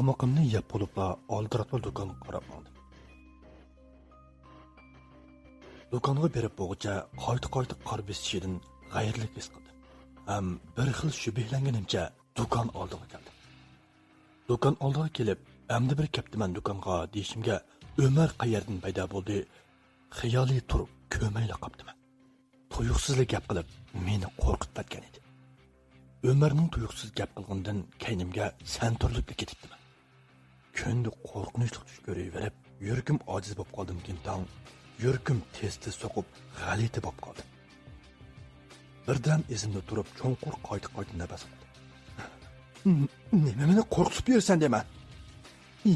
Tamaqimni yeb bo'libla oldiratma do'konga qarab oldim. Do'konga berib bo'g'icha qayta qor besishidan g'ayrlik his qildim. Ham bir xil shubhlanganimcha do'kon oldiga keldim. Do'kon oldiga kelib, amdi bir kaptiman do'konga deyishimga Ömer qayerdan paydo bo'ldi? Xiyoliy turib ko'mayla qopdiman. Tuyuqsizlik gap qilib, meni qo'rqitib ketgan edi. Ömerning tuyuqsiz gap qilgandan keynimga santurlikka ketibdiman. Kundi qo'rqinchli tush ko'raverib, yuragim ojiz bo'lib qoldim tang. Yuragim tez so'qib, g'alati bo'lib qoldi. Birdan izimda turib, cho'nqur qayta nafas oldim. Nima meni qo'rqitib yursan deyman.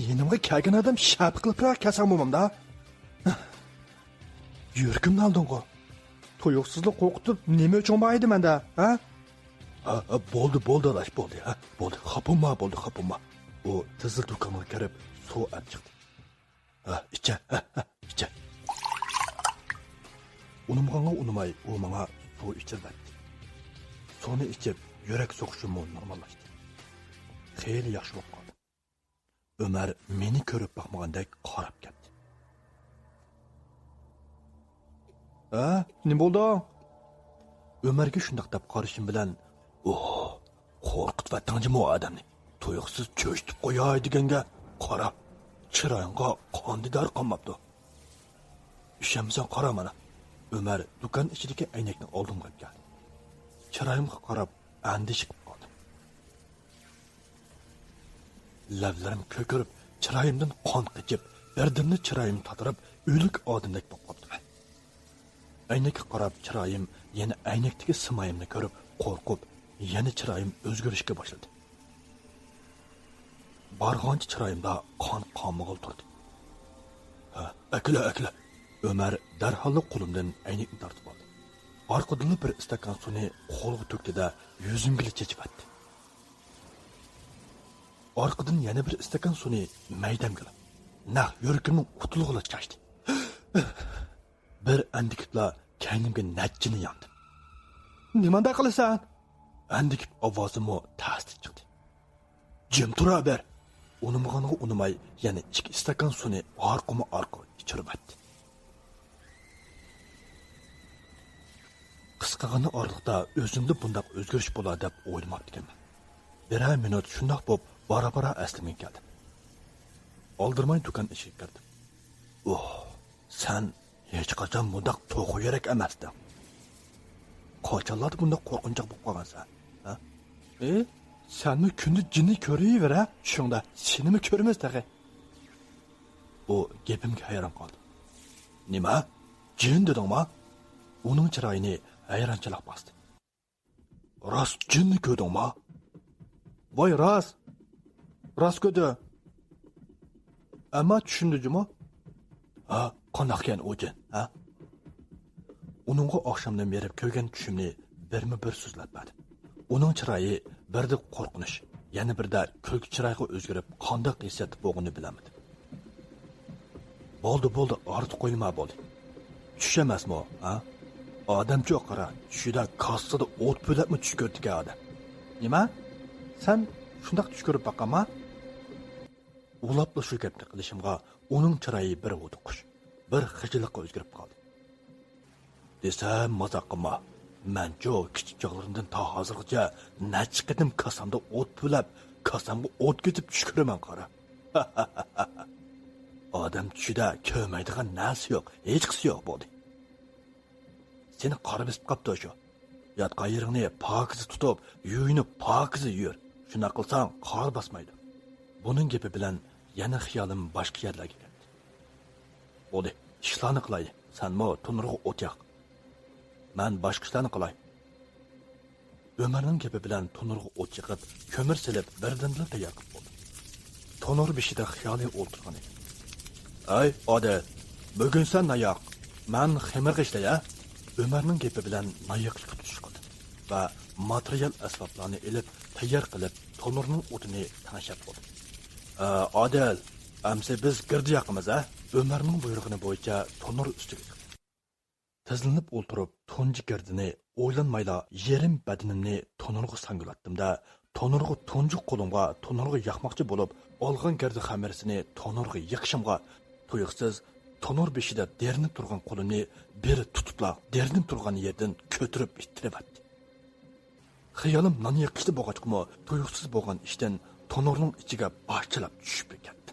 Yenimga kelgan odam shap qilib kasam bo'lmamda. Yuragimni alding-ku. Tuyuqsizlik qo'rqitib, nima uchun baydi menda, ha? Bo'ldi alash bo'ldi, ha? Bo'ldi, xapimma. O tizil do'konga kirib, suv olib chiqdi. Icha. Unimay, u menga suv ichirdi. Suvni ichib, yurak so'qishim normallashdi. Xeyli yaxshi bo'lib qoldi. Ömer meni ko'rib boqmagandek qarab ketdi. Nima bo'ldi? Ömerga shunday deb qarashim bilan, qo'rqitvatdingmi o odamni? Tuyuqsiz cho'chitib qo'yay deganga qara. Chiroyingga qondidor qolmabdi. Ishemsan qara mana. Ömer do'kon ichidagi aynakni oldimga keldi. Chiroyimga qarab andishib qoldim. Lablarim ko'kirib, chiroyimdan qon qichib, birdimni chiroyim tatirib, o'lik odamdek bo'lib qoldim. Aynakka qarab chiroyim yana aynakdagi simayimni ko'rib, qo'rqib, yana chiroyim o'zgarishga boshladi. Barg'onchi chiroyimda qon qonmig'il turdi. Akla. Ömer darhol qo'limdan aynakni tortib oldi. Orqadan bir istakan suvni qo'lga to'kdi-da, yuzimga chechib atdi. Orqadan yana bir istakan suvni maydamga olib, naq yuragimning qutulg'ila chashdi. Bir andikibla kaynimga najjini yandim. Nimanda qilasan? Andikib ovozimni tasdi chiqdi. Jim tura ber. Unimay yana 2 istakan suvni orqa ichirib atdi. Qisqagina orliqda o'zimda bundaq o'zgarish bo'ladi deb o'ylamabdiman. Birer minut shundoq bo'lib, bora aslimga keldim. Oldirmay do'kon eshigiga kirdim. Sen hech qachon bundaq to'g'ri yurak emasding. Qachonlar bundaq qo'rqinchoq bo'lib qolgansan, ha? Senmi kunni jinni ko'rayver-a? Shunda senimi ko'rmas tag'i. O gapimga hayron qoldi. Nima? Jin dedingmi? Uning chiroyini hayronchilik bosdi. Rost jinni ko'rdingmi? Voy rost ko'rdi. Ammo tushundingmi? Qanday ekan o jin, ha? Uningga oqshomdan berib ko'rgan tushimni bir so'zlab berdim. Uning chiroyi birda qo'rqinish, yana birda ko'k chiroyga o'zgarib, qanday hissiyat bo'lganini bilamadim. Bo'ldi, ortiq qo'yma bo'ldi. Tush emasmi, ha? Odamcha qara, tushida kassada o't bo'libmi tush ko'rdik odam. Nima? Sen shunday tush ko'rib boqama? Ulabla shu gapni qilishimga uning chiroyi bir o'tiqish, bir xijillikqa o'zgarib qoldi. Desam, mazaq qilma. Mencho kichik chog'larimdan ta hozirgacha nachiqidim kasamda o't bo'lib, kasamga o't ketib tush ko'raman qara. Odam tushida ko'maydigan narsa yo'q, hech qisi yo'q bo'ldi. Seni qarib isib qapti shu. Yotgan yeringni pokiz tutib, yuyinib pokiz yur. Shuna qilsang qor basmaydi. Buning gapi bilan yana xiyolim boshqa yerlarga ketdi. Bo'ldi, ishlarni qilay. Senmi tunurga o't yoq. Men boshqa ishlarni qilay. Ömerning gapi bilan tunurga o't chiqib, ko'mir silib, birdan-bir tayyor qilib bo'ldi. Tunur beshida xiyoliy o'ltirgan edi. Ay, odam, bugun sen nayoq. Men xemirga ishlaya. Ömerning gapi bilan nayoqlikka tutish qildi va material asboblarni elib, tayyor qilib, tunurning o'tini tanishab bo'ldi. Odil, amsa biz girdi yoqimiz, ha? Ömerning buyrug'ini bo'yicha tunur ustiga chiqdi. Tizlinib o'ltirib, tunji girdini o'ylanmayla yarim badanimni tunurga sangulatdim-da, tonurg'i tunjuk qo'limga tonurg'i yoqmoqchi bo'lib, olgan gardi xamirsini tonurg'i yiqishimga tuyuqsiz tonur beshida derinib turgan qo'limni beri tutibla derinib turgan yerdan ko'tirib ittiribdi. Xiyolim non yiqishdi bo'lg'achqimi, tuyuqsiz bo'lgan ishdan tonurning ichiga boshchilab tushib ketdi.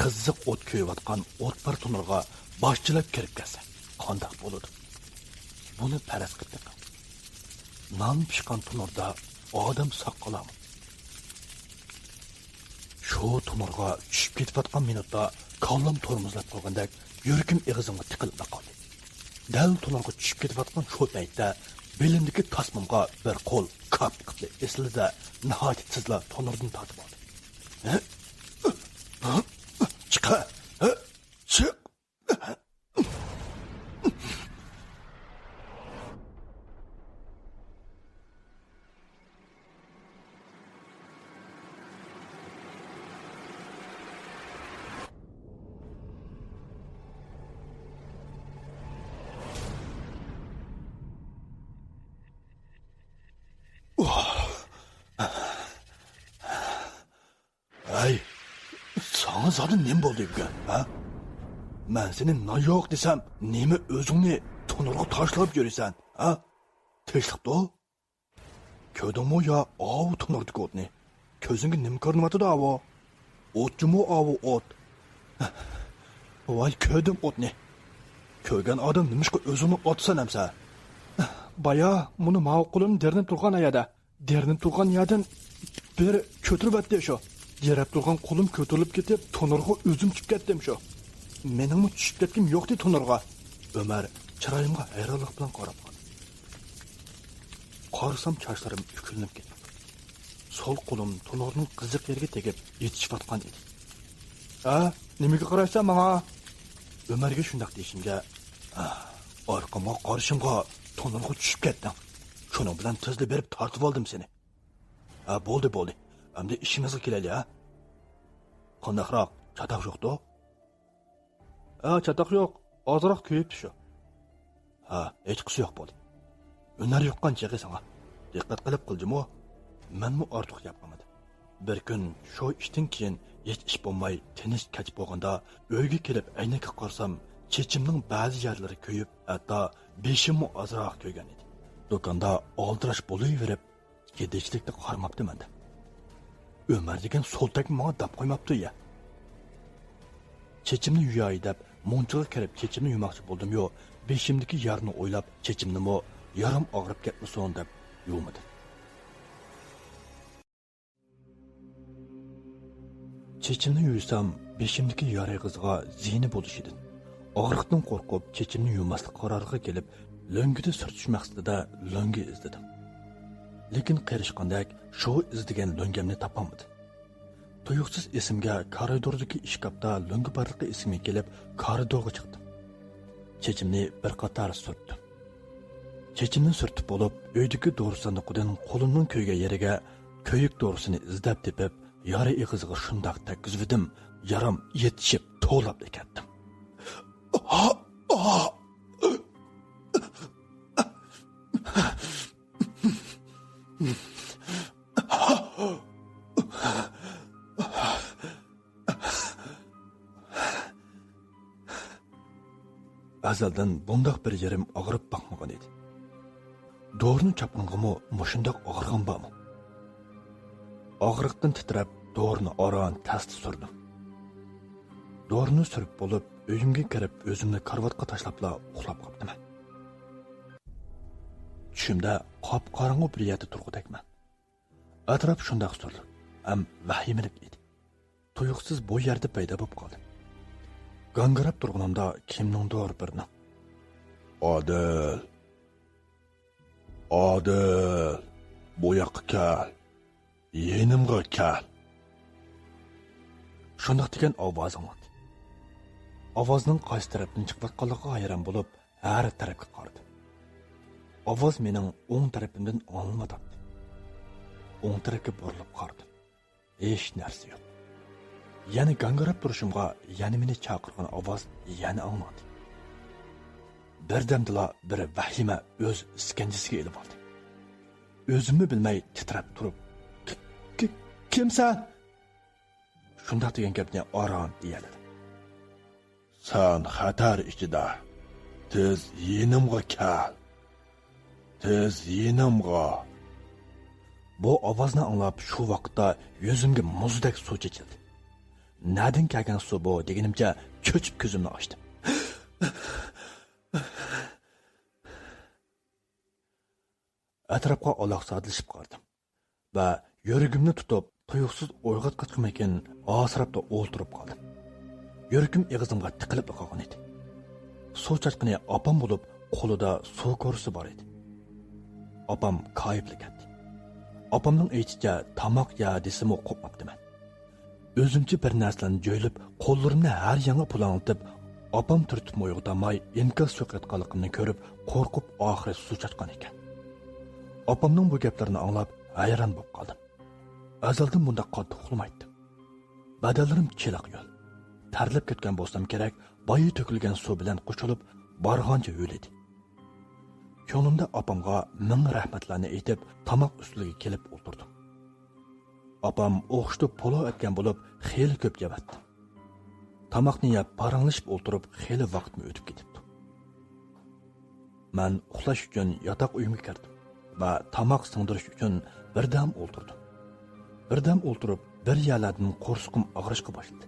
Qiziq o't ko'yayotgan o'tbar tonurga boshchilab kirib kelsa, qandoq bo'ladi? Buni faraz qildik. Non pishgan tonurda odam saqolami? Shu tonurga tushib ketayotgan minutda kallam tormozlab qolgandek yuragim ig'izimga tiqilib qoldi. Dal tonurga tushib ketayotgan shu paytda belimdagi tasmamga bir qo'l kap qildi. Eslida nihoyatsizlar tonurdan tortib oldi. Chiqa! Chiq! Ay, sana zaten nem bo'ldi bugun, ha? Men seni non yo'q desam, nima o'zingni tonurga tashlab yurasan, ha? Tinchlikda? Ko'rdingmi yo ov tonurdagi o'tni? Ko'zingga nima ko'rinyapti avo? O'tjimi avo o't? Voy, ko'rdim o'tni. Ko'rgan odam nimishqa o'zini otsan hamsa? Baya buni ma'qulun dernib turgan ayada. Dernib turgan yerdan bir ko'tiribdi shu. Yerab turgan qo'lim ko'tarilib ketib, tonurga o'zim chiqib ketdim shu. Meningmi tushib ketkim yo'qdi tonurga. Ömer chiroyimga hayronlik bilan qarab qoldi. Qarasam sochlarim ukilinib ketdi. Sol qo'lim tonurning qiziq yeriga tegib yetishayotgan edi. "Ha, nimaga qaraysan menga?" Ömerga shunday deyishimga, "Orqamga qarashimga tonurga tushib ketdim. Shuning bilan tezli berib tortib oldim seni." "Ha, bo'ldi. Endi ishimizga kelaylik, ha? Qandaqroq, chatoq yo'qdi?" "Ha, chatoq yo'q. Ozroq kuyibdi shu." "Ha, hech qisi yo'q bo'ldi. Unar yoqqan chig'i sana. Diqqat qilib qildim-ku. Menmi ortiq yapmadim. Bir kun shu ishdan keyin hech ish bo'lmay, tinch kech bo'lganda uyga kelib aynaga qarsam, chechimning ba'zi yerlari kuyib, hatto beshimmi ozroq kuygan edi. Do'konda oldirash bo'laverib, yedishlikda qarmabdi menda. Ömer degan soltak menga dab qo'ymabdi ya. Chechimni yuyay deb munchiga kirib chechimni yumoqchi bo'ldim-yu, beshimdagi yarni o'ylab chechimni yarim og'rib ketmasin deb yuvmadim. Chechimni yuysam, beshimdagi yara qizga ziyni bo'lish edi. Og'riqdan qo'rqib, chechimni yuvmaslik qaroriga kelib, lo'ngida surtish maqsadida lo'ngi izladim. Lekin qirishqandek shu izdigan lo'ngamni topolmadim. Tuyuqsiz esimga koridordagi ishkapda lo'ngi barliqi esimga kelib, koridorga chiqdim. Chechimni bir qator surtdim. Chechimni surtib bo'lib, uydagi dori sandiqidan qo'limning kuygan yeriga kuyik dorisini izlab tepib, yara ig'izga shundoq takkizvidim, yaram yetishib to'lab ketdim. Azaldan bundoq bir yerim og'rib bakmagan edi. Dorini chapingimi mushundoq og'irgan bormi? Og'riqdan titrab, dorini oran tasti surdim. Dorini surib bo'lib, uyimga kirib, o'zimni karvatga tashlabla uxlab qoldim. Tushimda qop-qorong'u bir yerda turg'udakman. Atrof shundoq surdi. Ham vahimalik edi. Tuyuqsiz bu yerda paydo bo'lib qoldim. Gangirab turganimda kimningdir birni. Odil, bu yoqqa kel. Yenimga kel. Shundoq degan ovoz angladi. Ovozning qaysi tarafdan chiqayotganligiga hayron bo'lib, har tarafga qaradi. Ovoz mening o'ng tarafimdan olmadi. O'ng tarafga burilib qaradim. Hech narsa yo'q. yana gangirab turishimga yana meni chaqirgan ovoz yana anglandi. Birdamdila bir vahima o'z iskanjasiga ilib oldi. O'zimni bilmay titrab turib, kimsan? Shunday degan gapni orom deyaladi. Sen xatar ichida. Tez yenimga kel. Tez yenimga. Bu ovozni anglab shu vaqtda yuzimga muzdek suv chechildi. Nadin kelgan suv bu deganimcha cho'chib ko'zimni ochdim. Atrofga aloqsadilishib qoldim va yuragimni tutib tuyuqsiz o'yg'otqachmakin asrabda o'ltirib qoldim. Yuragim og'zimga tiqilib qolgan edi. Suv chachqini opam bo'lib, qo'lida suv ko'risi bor edi. Opam qayiblik etdi. Opamning aytishicha tamoq ya desimi qo'pmabdiman. O'zimcha bir narsalarni jo'ylib, qo'llarimni har yanga pulangitib, opam turtib mo'yg'tamay inkas so'qayotganligimni ko'rib, qo'rqib oxiri suv chachqan ekan. Opamning bu gaplarini anglab, hayron bo'lib qoldim. Azaldan bunda qattiq uxlamaydim. Badallarim chiliq yo'l. Tarlib ketgan bo'lsam kerak, boyi to'kilgan suv bilan qo'shilib, barg'ancha yo'lidi. Ko'nglimda opamga ming rahmatlarni aytib, tamoq ustiga kelib o'tirdim. Opam o'xshitib polo etgan bo'lib, xeyli ko'p yavatdi. Tamoqni yeb paranglashib o'tirib, xeyli vaqtmi o'tib ketibdi. Men uxlash uchun yotoq uyimga kirdim va tamoq singdirish uchun birdam o'ltirdim. Birdam o'ltirib, bir yerlardan qo'rsqim og'rishga boshladi.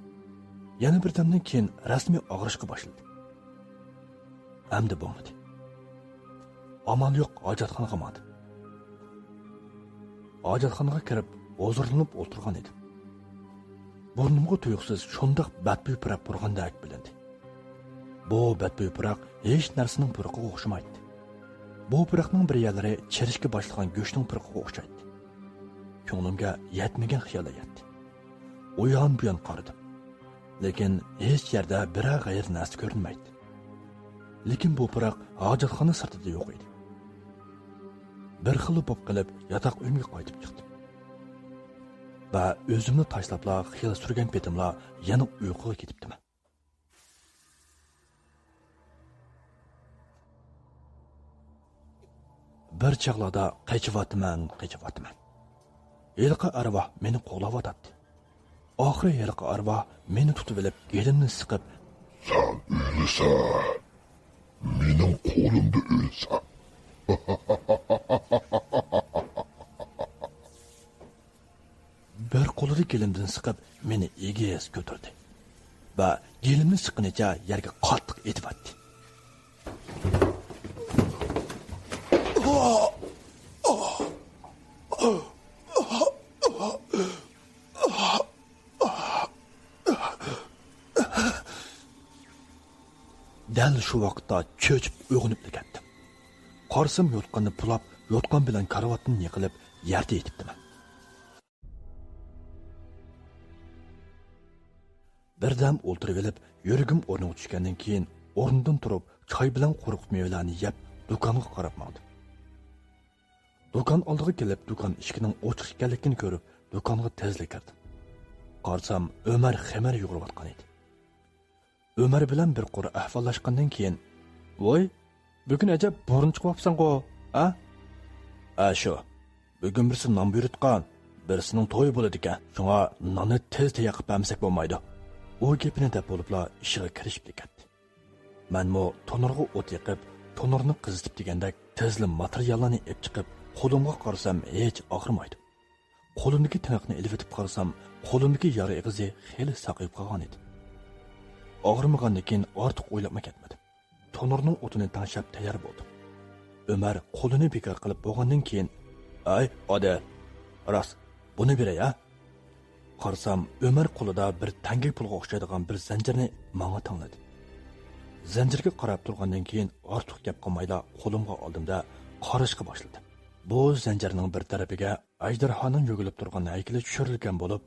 Yana birdamdan keyin rasmiy og'rishga boshladi. Endi bo'lmadi. Amal yo'q, hojatxonaga bordim. Hojatxonaga kirib, hozirlanib o'tirgan edim. Burnimga tuyuqsiz shundoq badbo'y purab turgandek bilindi. Bu badbo'y puroq hech narsaning puroqiga o'xshamaydi. Bu puroqning bir yerlari chirishga boshlagan go'shtning puroqiga o'xshaydi. Ko'nglimga yetmagan xiyollar yetdi. U yon bu yon qaradim. Lekin hech yerda biror g'ayr narsa ko'rinmaydi. Lekin bu puroq hojatxona sirtida yo'q edi. Bir xil bo'lib qilib, yotoq uyimga qaytib chiqdim. Va o'zimni tashlabla xiyol surgan petimla yana uyquga ketibdim. Bir chaqlarda qaychivatman. Yilqi arvoh meni qo'g'layotdi. Oxiri yilqi arvoh meni tutib olib, yelimni siqib, "Sen o'lsan. Mening qo'limda o'lsan." bir qo'lida yelimdan siqib meni egiz ko'tardi va yelimni siqqanicha yerga qattiq etibdi. Dal shu vaqtda cho'chib uyg'onib ketdim. Qarsim yotqanni pulab, yotqan bilan karavotni yiqilib, yerda yetibdim. Birdam o'ltirib olib, yuragim o'rniga tushgandan keyin o'rnimdan turib, choy bilan quruq mevlarni yeb, do'konga qarab bordim. Do'kon oldiga kelib, do'kon eshigining ochiq ekanligini ko'rib, do'konga tezlik kirdim. Qarsam Ömer xamir yugurayotgan edi. Ömer bilan bir qora ahvollashgandan keyin, "Voy, bugun ajab burun chiqyapsan-ku, a?" Shu. Bugun birisi non buyurtgan, birisining to'yi bo'ladi ekan. Shunga nonni tezda yoqib bermasak bo'lmaydi. O gapini deb bo'libla ishiga kirishib ketdi. Menmo to'nirga o't yoqib, to'nirni qizitib degandek tezli materiallarni olib chiqib, qo'limga qarasam hech og'rimaydi. Qo'limdagi tiniqni ilib etib qarasam, qo'limdagi yara ig'izi xeyli saqayib qolgan edi. Og'rimagandan keyin ortiq o'ylabma ketmadim. To'nirning o'tini tanshab tayyor bo'ldim. Ömer qo'lini bekor qilib bo'lgandan keyin, "Ay, oda, ras, buni beray-a?" Qarsam, Ömer qo'lida bir tanga pulga o'xshaydigan bir zanjirni menga tangladi. Zanjirga qarab turgandan keyin ortiq gap qilmayla qo'limga oldimda qarashga boshladim. Bu zanjirning bir tarafiga ajdarhoning yo'g'ilib turgan haykali tushirilgan bo'lib,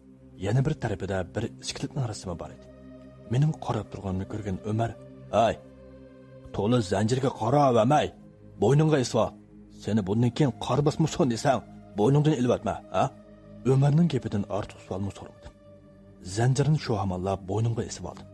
yana bir tarafida bir iskeletning rasmi bor edi. Mening qarab turganimni ko'rgan Ömer, "Ay, to'la zanjirga qaravamay, bo'yningga isva. Seni bundan keyin qor basmasin desang, bo'yningdan ilib atma, ha?" Ömerning gapidan ortiq savolmi so'radim. zanjirini shu hamonla bo'ynimga esib oldim.